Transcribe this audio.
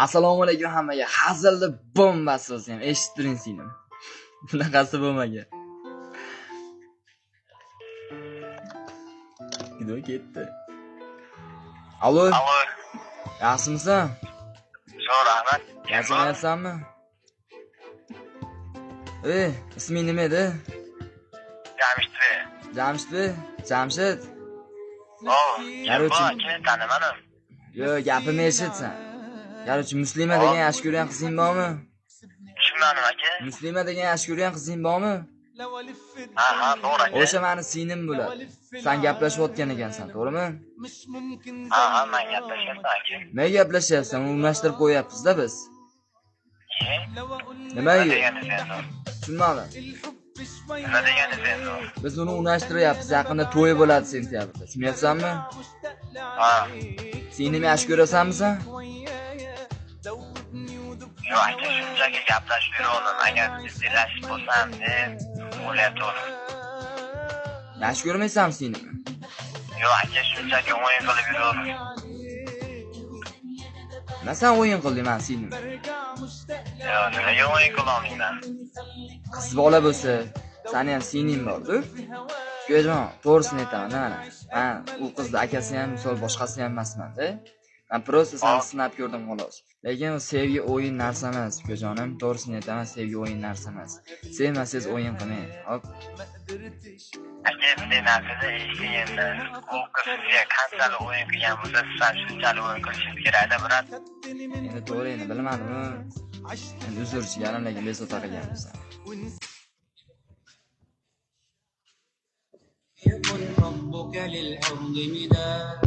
Assalomu alaykum hammaga. Hazilni bombasi o'zi ham eshittiring seni. Bunaqasi bo'lmagan. Gido ketdi. Alo. Alo. Yaxshimisan? Sog' rahmat. Yaxshisanmi? Isming nima edi? Jamshid. Kim tanimadim? Yo'q, gapimni eshitsan. Yarochi Muslima degan yaxshi ko'rgan qizing bormi? Tushunmadim aka. Muslima degan yaxshi ko'rgan qizing bormi? Ha, to'g'ri aka. O'sha meni singlim bo'ladi. Sen gaplashayotgan ekansan, to'g'rimi? Ha, men gaplashyapman aka. Nima gaplashyapsan? Unlashtirib qo'yapmiz-da biz. Nima deganingiz? Tushunmadim. Nima deganingiz? Biz uni unashtiryapmiz. Yaqinda to'y bo'ladi sentyabrda. Tushunyapsanmi? Ha. Singlim yaxshi ko'rasanmi sen? Yo'q aka, shunchaki gaplashib yuraman. Agar jiddiylashish bo'lsam deb o'ylayapman. Yaxshi ko'rmaysanmi singlimni? Yo'q aka, shunchaki o'yin qilib yuraman. Nima sen o'yin qilding men singlimni? Yo'q, nimaga o'yin qilolmayman? Qiz bola bo'lsa, seni ham singling bor-ku. Ukajon, to'g'risini aytaman, men u qizning akasi ham, misol boshqasi ham emasman-da. Men просто seni sinab ko'rdim xolos. Lekin sevgi o'yin narsa emas, ukajonim. To'g'risini aytaman, sevgi o'yin narsa emas. Sevmasangiz o'yin qilmang. Hop. Aka, bunday narsada eshiting endi. U qiz sizga qanchalik o'yin qilgan bo'lsa, siz ham shunchalik o'yin qilishingiz kerak-da, brat. Endi to'g'ri, endi bilmadim. Endi uzrchi ganim, lekin bezovta qilganmisan. يكن حبك للأرض مداد